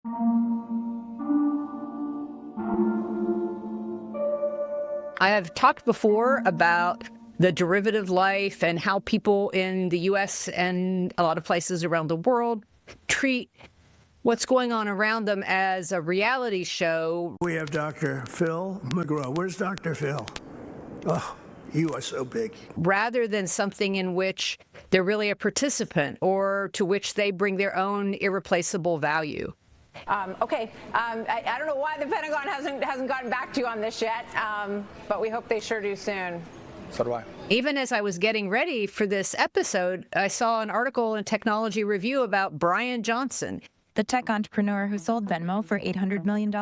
I have talked before about the derivative life and how people in the US and a lot of places around the world treat what's going on around them as a reality show. We have Dr. Phil McGraw. Where's Dr. Phil? Oh, you are so big. Rather than something in which they're really a participant or to which they bring their own irreplaceable value. I don't know why the Pentagon hasn't gotten back to you on this yet, but we hope they sure do soon. So do I. Even as I was getting ready for this episode, I saw an article in Technology Review about Bryan Johnson. The tech entrepreneur who sold Venmo for $800 million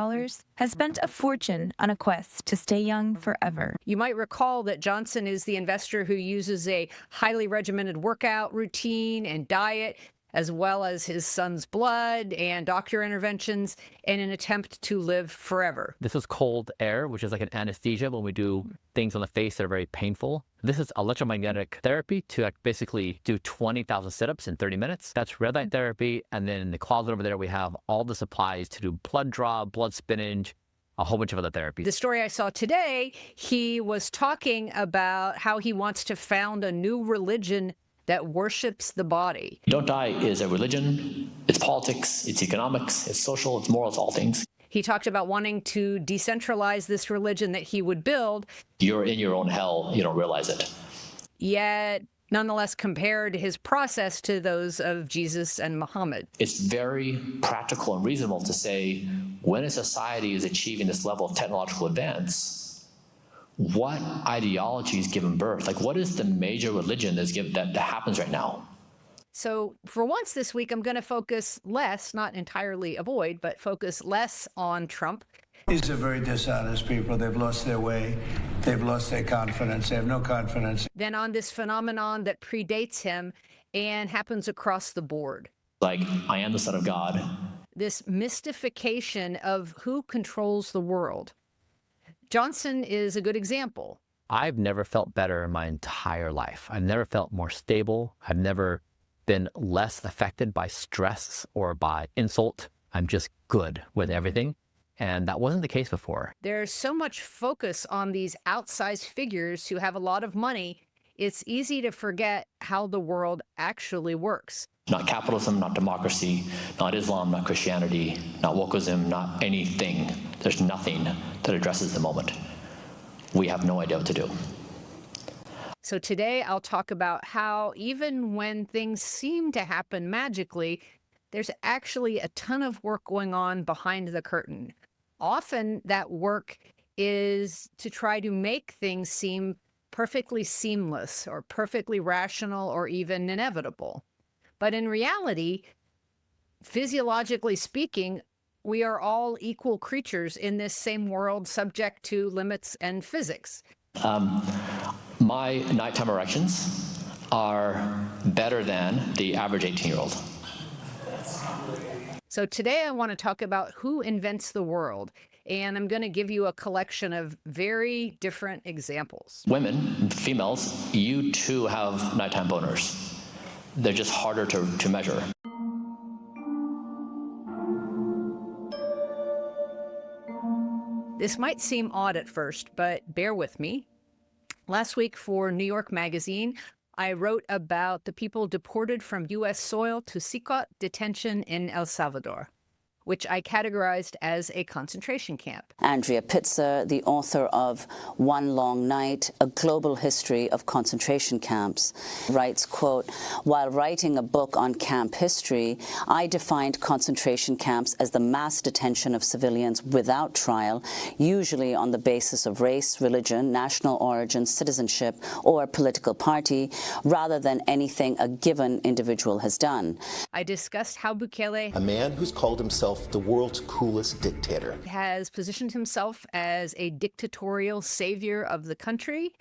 has spent a fortune on a quest to stay young forever. You might recall that Johnson is the investor who uses a highly regimented workout routine and diet, as well as his son's blood and doctor interventions in an attempt to live forever. This is cold air, which is like an anesthesia when we do things on the face that are very painful. This is electromagnetic therapy to basically do 20,000 sit-ups in 30 minutes. That's red light therapy. And then in the closet over there, we have all the supplies to do blood draw, blood spinach, a whole bunch of other therapies. The story I saw today, he was talking about how he wants to found a new religion that worships the body. Don't Die is a religion, it's politics, it's economics, it's social, it's moral, it's all things. He talked about wanting to decentralize this religion that he would build. You're in your own hell, you don't realize it. Yet, nonetheless, compared his process to those of Jesus and Muhammad. It's very practical and reasonable to say, when a society is achieving this level of technological advance, what ideology is given birth? Like, what is the major religion that happens right now? So for once this week, I'm going to focus less, not entirely avoid, but focus less on Trump. These are very dishonest people. They've lost their way. They've lost their confidence. They have no confidence. Then on this phenomenon that predates him and happens across the board. Like, I am the Son of God. This mystification of who controls the world. Johnson is a good example. I've never felt better in my entire life. I've never felt more stable. I've never been less affected by stress or by insult. I'm just good with everything. And that wasn't the case before. There's so much focus on these outsized figures who have a lot of money. It's easy to forget how the world actually works. Not capitalism, not democracy, not Islam, not Christianity, not wokeism, not anything. There's nothing that addresses the moment. We have no idea what to do. So today I'll talk about how even when things seem to happen magically, there's actually a ton of work going on behind the curtain. Often that work is to try to make things seem perfectly seamless or perfectly rational or even inevitable. But in reality, physiologically speaking, we are all equal creatures in this same world subject to limits and physics. My nighttime erections are better than the average 18-year-old. So today I want to talk about who invents the world, and I'm going to give you a collection of very different examples. Women, females, you too have nighttime boners. They're just harder to measure. This might seem odd at first, but bear with me. Last week for New York Magazine, I wrote about the people deported from U.S. soil to secret detention in El Salvador, which I categorized as a concentration camp. Andrea Pitzer, the author of One Long Night, A Global History of Concentration Camps, writes, quote, "While writing a book on camp history, I defined concentration camps as the mass detention of civilians without trial, usually on the basis of race, religion, national origin, citizenship, or political party, rather than anything a given individual has done." I discussed how Bukele, A man who's called himself the world's coolest dictator, has positioned himself as a dictatorial savior of the country,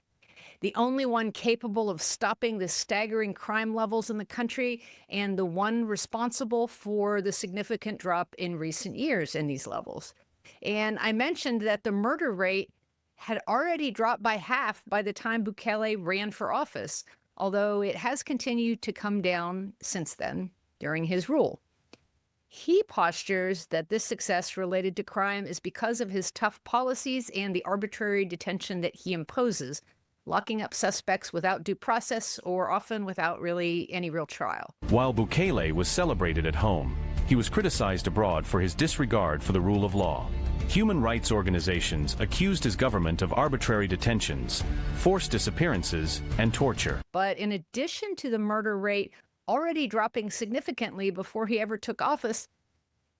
the only one capable of stopping the staggering crime levels in the country, and the one responsible for the significant drop in recent years in these levels. And I mentioned that the murder rate had already dropped by half by the time Bukele ran for office, although it has continued to come down since then during his rule. He postures that this success related to crime is because of his tough policies and the arbitrary detention that he imposes, locking up suspects without due process or often without really any real trial. While Bukele was celebrated at home, he was criticized abroad for his disregard for the rule of law. Human rights organizations accused his government of arbitrary detentions, forced disappearances, and torture. But in addition to the murder rate already dropping significantly before he ever took office,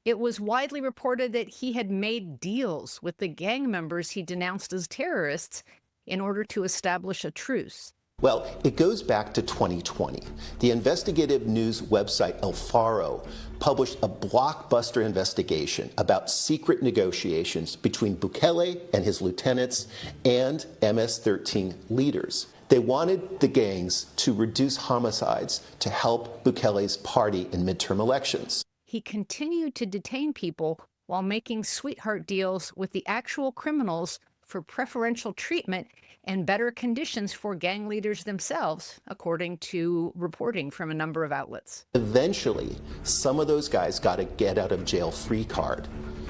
it was widely reported that he had made deals with the gang members he denounced as terrorists in order to establish a truce. Well, it goes back to 2020. The investigative news website El Faro published a blockbuster investigation about secret negotiations between Bukele and his lieutenants and MS-13 leaders. They wanted the gangs to reduce homicides to help Bukele's party in midterm elections. He continued to detain people while making sweetheart deals with the actual criminals for preferential treatment and better conditions for gang leaders themselves, according to reporting from a number of outlets. Eventually, some of those guys got a get-out-of-jail-free card.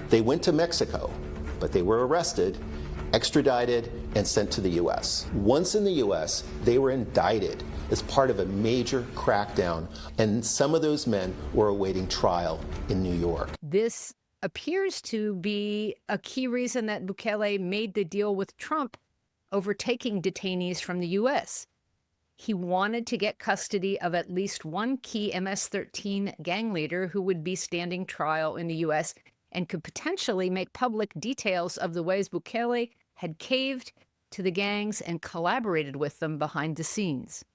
They went to Mexico, but they were arrested, extradited, and sent to the U.S. Once in the U.S., they were indicted as part of a major crackdown, and some of those men were awaiting trial in New York. This appears to be a key reason that Bukele made the deal with Trump over taking detainees from the U.S. He wanted to get custody of at least one key MS-13 gang leader who would be standing trial in the U.S. and could potentially make public details of the ways Bukele had caved to the gangs and collaborated with them behind the scenes.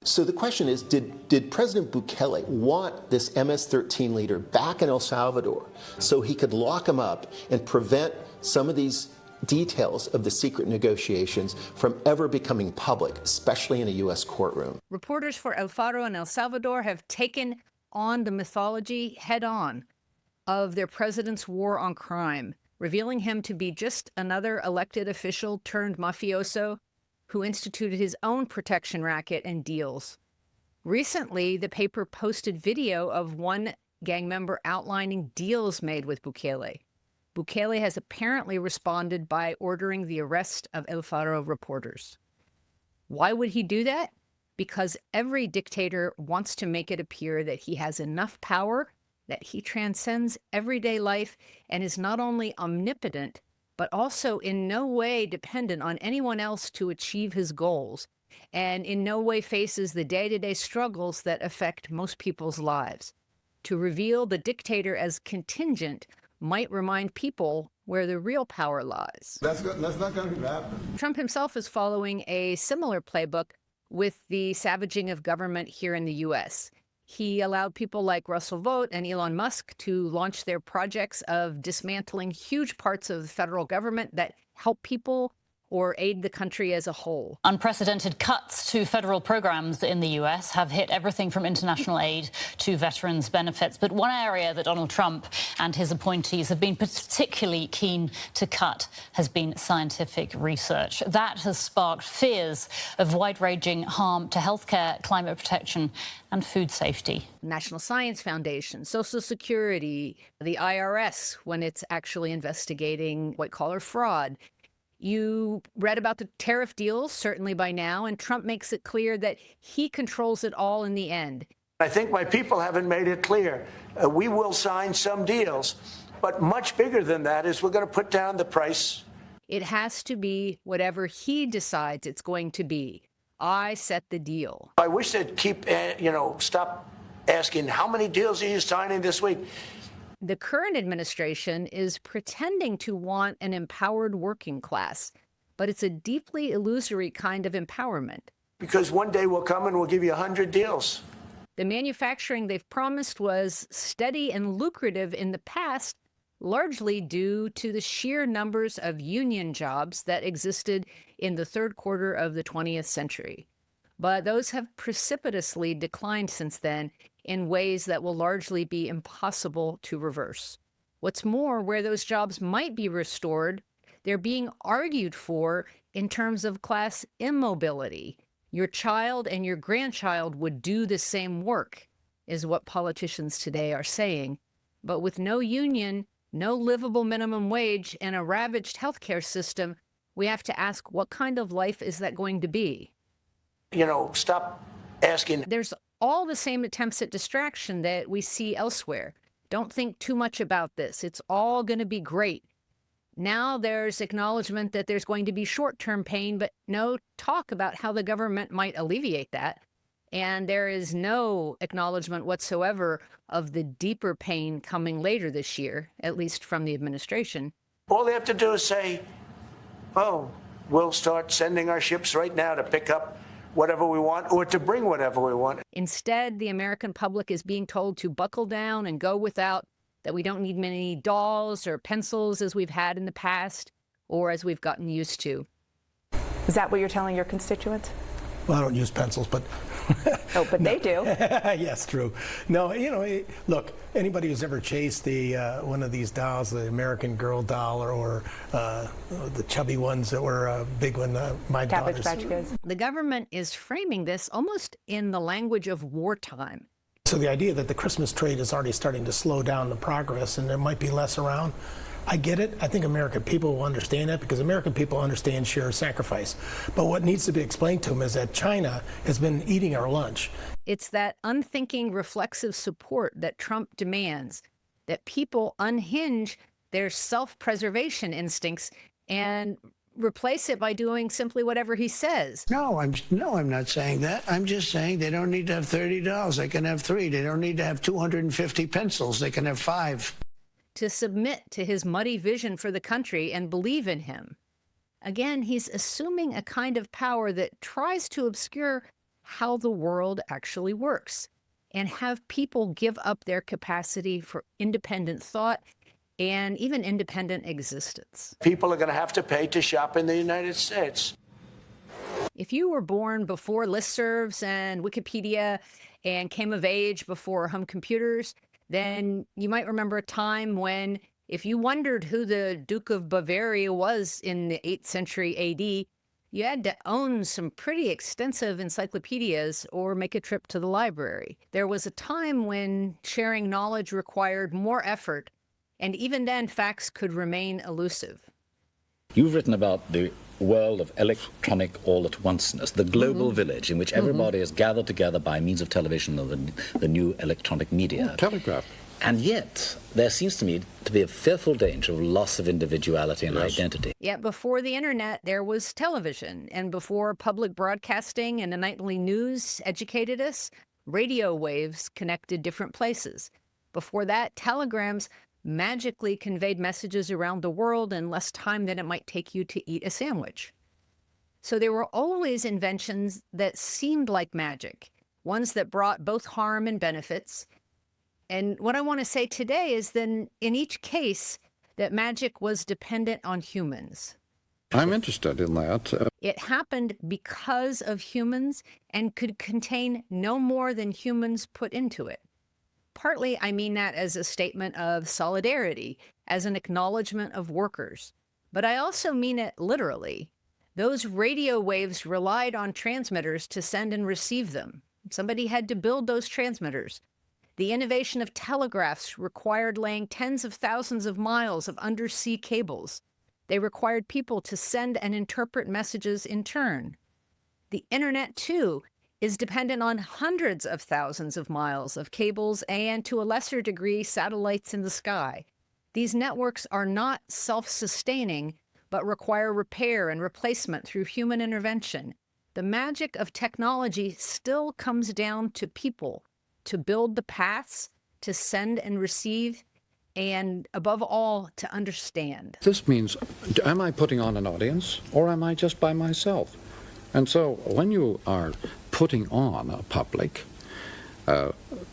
So the question is, did President Bukele want this MS-13 leader back in El Salvador so he could lock him up and prevent some of these details of the secret negotiations from ever becoming public, especially in a U.S. courtroom? Reporters for El Faro and El Salvador have taken on the mythology head-on of their president's war on crime, revealing him to be just another elected official turned mafioso who instituted his own protection racket and deals. Recently, the paper posted video of one gang member outlining deals made with Bukele. Bukele has apparently responded by ordering the arrest of El Faro reporters. Why would he do that? Because every dictator wants to make it appear that he has enough power, that he transcends everyday life and is not only omnipotent, but also in no way dependent on anyone else to achieve his goals, and in no way faces the day-to-day struggles that affect most people's lives. To reveal the dictator as contingent might remind people where the real power lies. That's not going to happen. Trump himself is following a similar playbook with the savaging of government here in the U.S. He allowed people like Russell Vought and Elon Musk to launch their projects of dismantling huge parts of the federal government that help people or aid the country as a whole. Unprecedented cuts to federal programs in the U.S. have hit everything from international aid to veterans' benefits. But one area that Donald Trump and his appointees have been particularly keen to cut has been scientific research. That has sparked fears of wide-ranging harm to healthcare, climate protection, and food safety. National Science Foundation, Social Security, the IRS, when it's actually investigating white-collar fraud. You read about the tariff deals, certainly by now, and Trump makes it clear that he controls it all in the end. I think my people haven't made it clear. We will sign some deals, but much bigger than that is we're going to put down the price. It has to be whatever he decides it's going to be. I set the deal. I wish they'd keep, stop asking how many deals are you signing this week? The current administration is pretending to want an empowered working class, but it's a deeply illusory kind of empowerment. Because one day will come and we'll give you 100 deals. The manufacturing they've promised was steady and lucrative in the past, largely due to the sheer numbers of union jobs that existed in the third quarter of the 20th century. But those have precipitously declined since then in ways that will largely be impossible to reverse. What's more, where those jobs might be restored, they're being argued for in terms of class immobility. Your child and your grandchild would do the same work, is what politicians today are saying. But with no union, no livable minimum wage, and a ravaged healthcare system, we have to ask, what kind of life is that going to be? Stop asking. There's all the same attempts at distraction that we see elsewhere. Don't think too much about this. It's all going to be great. Now there's acknowledgement that there's going to be short-term pain, but no talk about how the government might alleviate that. And there is no acknowledgement whatsoever of the deeper pain coming later this year, at least from the administration. All they have to do is say, oh, we'll start sending our ships right now to pick up whatever we want or to bring whatever we want. Instead, the American public is being told to buckle down and go without, that we don't need many dolls or pencils as we've had in the past or as we've gotten used to. Is that what you're telling your constituents? Well, I don't use pencils, but... Oh, but they do. Yes, true. No, look, anybody who's ever chased one of these dolls, the American Girl doll or the chubby ones that were a big one, my Cabbage daughters. Patch Kids. The government is framing this almost in the language of wartime. So the idea that the Christmas trade is already starting to slow down the progress and there might be less around, I get it. I think American people will understand that because American people understand sheer sacrifice. But what needs to be explained to them is that China has been eating our lunch. It's that unthinking, reflexive support that Trump demands, that people unhinge their self-preservation instincts and replace it by doing simply whatever he says. No, I'm not saying that. I'm just saying they don't need to have 30 dolls. They can have 3. They don't need to have 250 pencils. They can have 5. To submit to his muddy vision for the country and believe in him. Again, he's assuming a kind of power that tries to obscure how the world actually works and have people give up their capacity for independent thought and even independent existence. People are going to have to pay to shop in the United States. If you were born before listservs and Wikipedia and came of age before home computers, then you might remember a time when if you wondered who the Duke of Bavaria was in the 8th century AD, you had to own some pretty extensive encyclopedias or make a trip to the library. There was a time when sharing knowledge required more effort, and even then facts could remain elusive. You've written about the world of electronic all-at-onceness, the global village in which everybody is gathered together by means of television or the new electronic media. Telegraph. And yet, there seems to me to be a fearful danger of loss of individuality and identity. Yet before the internet, there was television. And before public broadcasting and the nightly news educated us, radio waves connected different places. Before that, telegrams magically conveyed messages around the world in less time than it might take you to eat a sandwich. So there were always inventions that seemed like magic, ones that brought both harm and benefits. And what I want to say today is then in each case that magic was dependent on humans. I'm interested in that. It happened because of humans and could contain no more than humans put into it. Partly, I mean that as a statement of solidarity, as an acknowledgement of workers. But I also mean it literally. Those radio waves relied on transmitters to send and receive them. Somebody had to build those transmitters. The innovation of telegraphs required laying tens of thousands of miles of undersea cables. They required people to send and interpret messages in turn. The internet, too, is dependent on hundreds of thousands of miles of cables and, to a lesser degree, satellites in the sky. These networks are not self-sustaining, but require repair and replacement through human intervention. The magic of technology still comes down to people, to build the paths, to send and receive, and above all, to understand. This means, am I putting on an audience or am I just by myself? And so when you are putting on a public,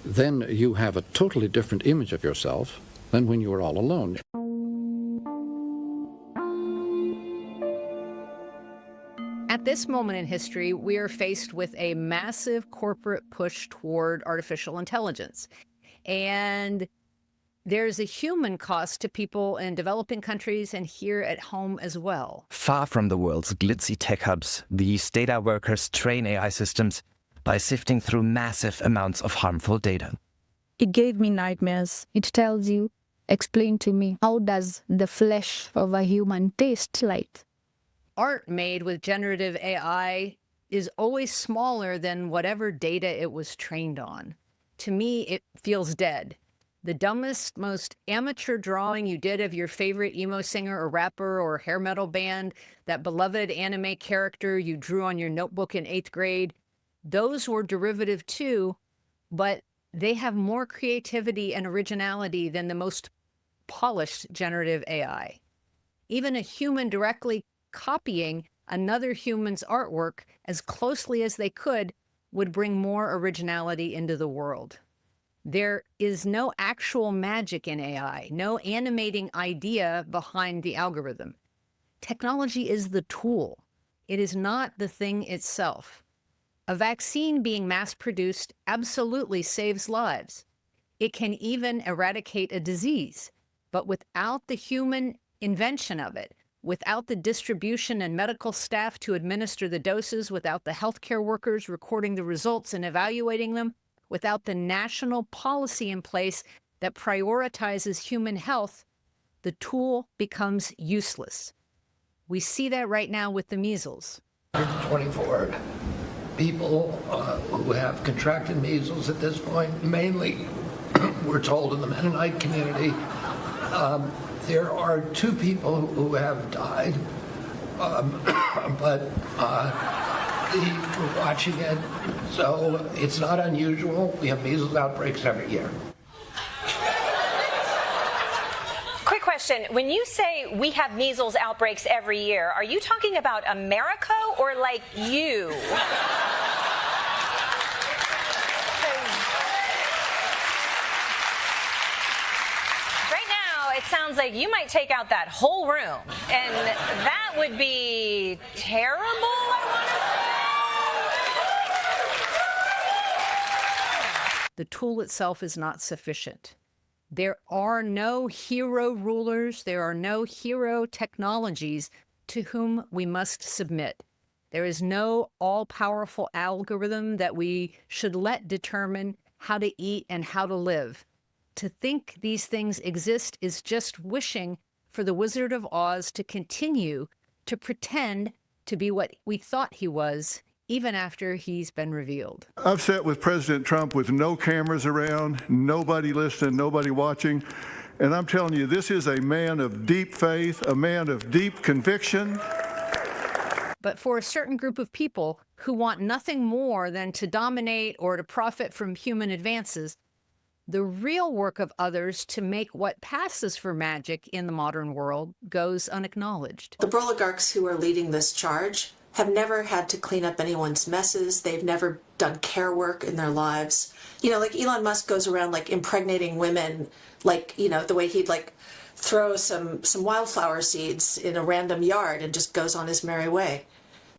then you have a totally different image of yourself than when you are all alone. At this moment in history, we are faced with a massive corporate push toward artificial intelligence. And there's a human cost to people in developing countries and here at home as well. Far from the world's glitzy tech hubs, these data workers train AI systems by sifting through massive amounts of harmful data. It gave me nightmares. It tells you, explain to me, how does the flesh of a human taste like? Art made with generative AI is always smaller than whatever data it was trained on. To me, it feels dead. The dumbest, most amateur drawing you did of your favorite emo singer or rapper or hair metal band, that beloved anime character you drew on your notebook in 8th grade, those were derivative too, but they have more creativity and originality than the most polished generative AI. Even a human directly copying another human's artwork as closely as they could would bring more originality into the world. There is no actual magic in AI, no animating idea behind the algorithm. Technology is the tool. It is not the thing itself. A vaccine being mass-produced absolutely saves lives. It can even eradicate a disease, but without the human invention of it, without the distribution and medical staff to administer the doses, without the healthcare workers recording the results and evaluating them, without the national policy in place that prioritizes human health, the tool becomes useless. We see that right now with the measles. 24 people who have contracted measles at this point, mainly, we're told, in the Mennonite community. There are 2 people who have died, but we're watching it, so it's not unusual. We have measles outbreaks every year. Quick question. When you say we have measles outbreaks every year, are you talking about America or like you? It sounds like you might take out that whole room, and that would be terrible, I want to say. The tool itself is not sufficient. There are no hero rulers, there are no hero technologies to whom we must submit. There is no all-powerful algorithm that we should let determine how to eat and how to live. To think these things exist is just wishing for the Wizard of Oz to continue to pretend to be what we thought he was, even after he's been revealed. I've sat with President Trump with no cameras around, nobody listening, nobody watching, and I'm telling you, this is a man of deep faith, a man of deep conviction. But for a certain group of people who want nothing more than to dominate or to profit from human advances, the real work of others to make what passes for magic in the modern world goes unacknowledged. The oligarchs who are leading this charge have never had to clean up anyone's messes. They've never done care work in their lives. You know, like Elon Musk goes around like impregnating women, like, you know, the way he'd like throw some wildflower seeds in a random yard and just goes on his merry way.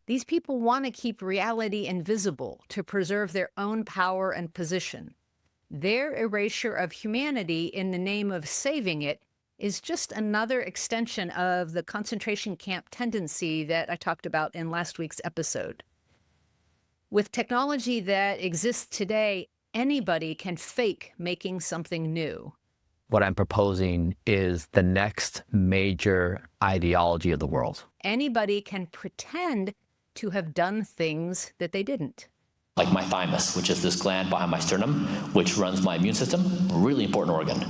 These people want to keep reality invisible to preserve their own power and position. Their erasure of humanity in the name of saving it is just another extension of the concentration camp tendency that I talked about in last week's episode. With technology that exists today, anybody can fake making something new. What I'm proposing is the next major ideology of the world. Anybody can pretend to have done things that they didn't. Like my thymus, which is this gland behind my sternum, which runs my immune system, really important organ.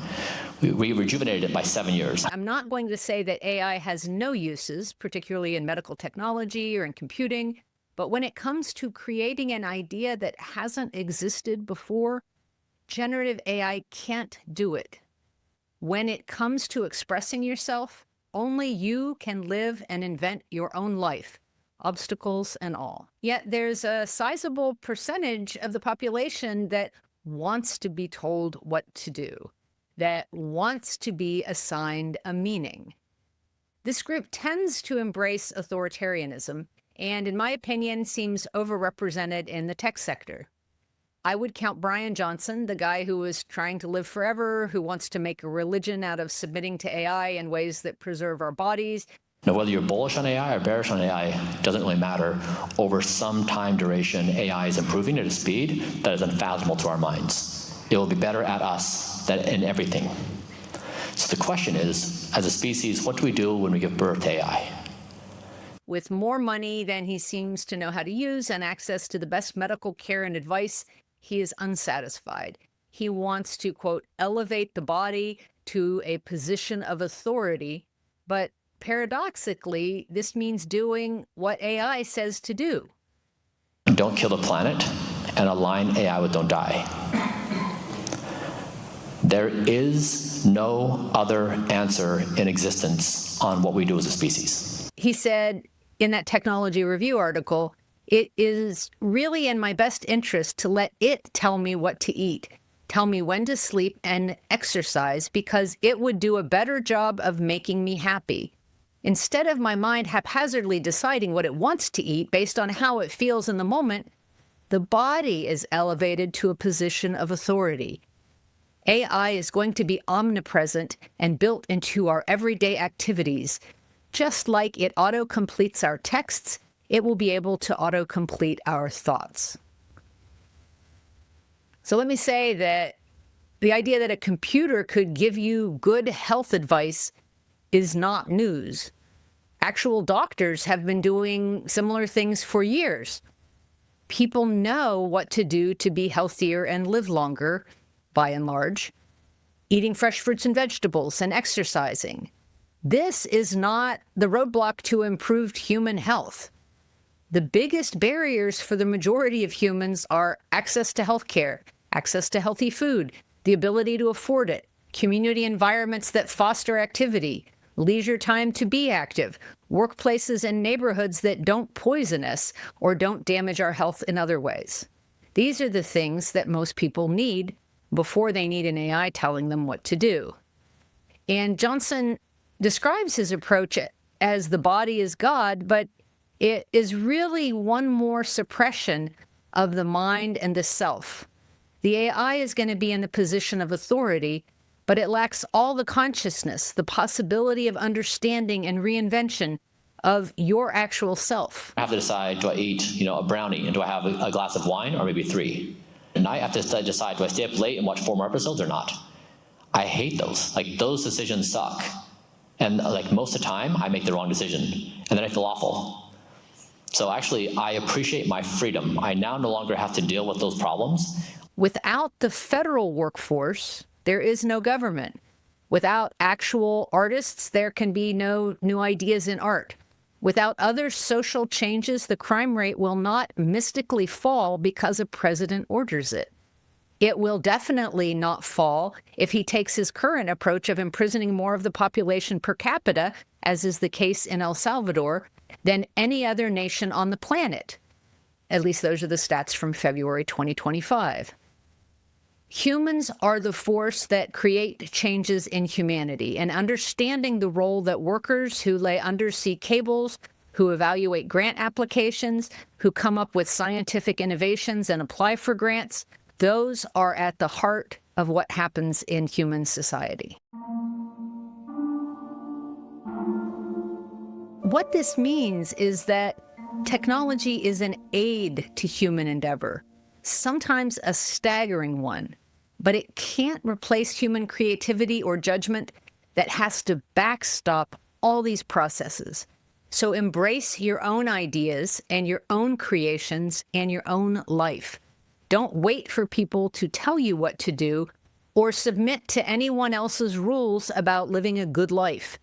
We rejuvenated it by 7 years. I'm not going to say that AI has no uses, particularly in medical technology or in computing, but when it comes to creating an idea that hasn't existed before, generative AI can't do it. When it comes to expressing yourself, only you can live and invent your own life, obstacles and all. Yet there's a sizable percentage of the population that wants to be told what to do, that wants to be assigned a meaning. This group tends to embrace authoritarianism, and in my opinion, seems overrepresented in the tech sector. I would count Bryan Johnson, the guy who is trying to live forever, who wants to make a religion out of submitting to AI in ways that preserve our bodies. Now, whether you're bullish on AI or bearish on AI doesn't really matter. Over some time duration, AI is improving at a speed that is unfathomable to our minds. it will be better at us than in everything. So the question is, as a species, what do we do when we give birth to AI? With more money than he seems to know how to use and access to the best medical care and advice, he is unsatisfied. He wants to, quote, elevate the body to a position of authority, but paradoxically, this means doing what AI says to do. Don't kill the planet and align AI with don't die. There is no other answer in existence on what we do as a species. He said in that Technology Review article, it is really in my best interest to let it tell me what to eat, tell me when to sleep and exercise, because it would do a better job of making me happy. Instead of my mind haphazardly deciding what it wants to eat based on how it feels in the moment, the body is elevated to a position of authority. AI is going to be omnipresent and built into our everyday activities. Just like it auto-completes our texts, it will be able to auto-complete our thoughts. So let me say that the idea that a computer could give you good health advice is not news. Actual doctors have been doing similar things for years. People know what to do to be healthier and live longer, by and large. Eating fresh fruits and vegetables and exercising. This is not the roadblock to improved human health. The biggest barriers for the majority of humans are access to healthcare, access to healthy food, the ability to afford it, community environments that foster activity, leisure time to be active, workplaces and neighborhoods that don't poison us or don't damage our health in other ways. These are the things that most people need before they need an AI telling them what to do. And Johnson describes his approach as the body is God, but it is really one more suppression of the mind and the self. The AI is going to be in the position of authority, but it lacks all the consciousness, the possibility of understanding and reinvention of your actual self. I have to decide, do I eat, a brownie, and do I have a glass of wine, or maybe 3? And I have to decide, do I stay up late and watch 4 more episodes or not? I hate those. Those decisions suck. And most of the time, I make the wrong decision, and then I feel awful. So actually, I appreciate my freedom. I now no longer have to deal with those problems. Without the federal workforce, there is no government. Without actual artists, there can be no new ideas in art. Without other social changes, the crime rate will not mystically fall because a president orders it. It will definitely not fall if he takes his current approach of imprisoning more of the population per capita, as is the case in El Salvador, than any other nation on the planet. At least those are the stats from February 2025. Humans are the force that create changes in humanity, and understanding the role that workers who lay undersea cables, who evaluate grant applications, who come up with scientific innovations and apply for grants, those are at the heart of what happens in human society. What this means is that technology is an aid to human endeavor, sometimes a staggering one, but it can't replace human creativity or judgment that has to backstop all these processes. So embrace your own ideas and your own creations and your own life. Don't wait for people to tell you what to do or submit to anyone else's rules about living a good life,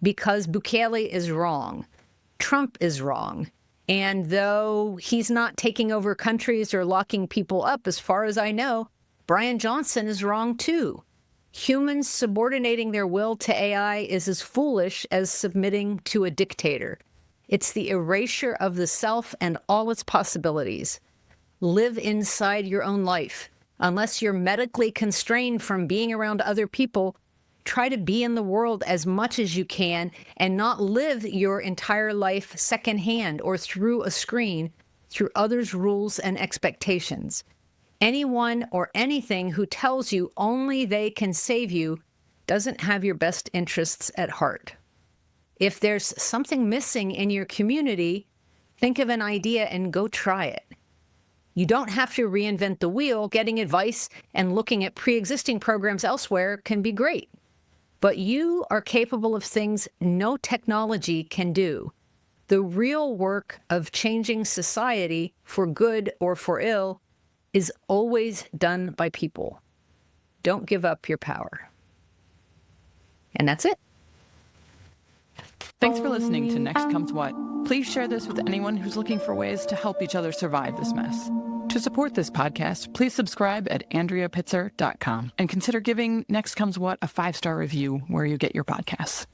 because Bukele is wrong. Trump is wrong. And though he's not taking over countries or locking people up, as far as I know, Bryan Johnson is wrong too. Humans subordinating their will to AI is as foolish as submitting to a dictator. It's the erasure of the self and all its possibilities. Live inside your own life. Unless you're medically constrained from being around other people, try to be in the world as much as you can and not live your entire life secondhand or through a screen, through others' rules and expectations. Anyone or anything who tells you only they can save you doesn't have your best interests at heart. If there's something missing in your community, think of an idea and go try it. You don't have to reinvent the wheel. Getting advice and looking at pre-existing programs elsewhere can be great. But you are capable of things no technology can do. The real work of changing society for good or for ill is always done by people. Don't give up your power. And that's it. Thanks for listening to Next Comes What. Please share this with anyone who's looking for ways to help each other survive this mess. To support this podcast, please subscribe at AndreaPitzer.com and consider giving Next Comes What a 5-star review where you get your podcasts.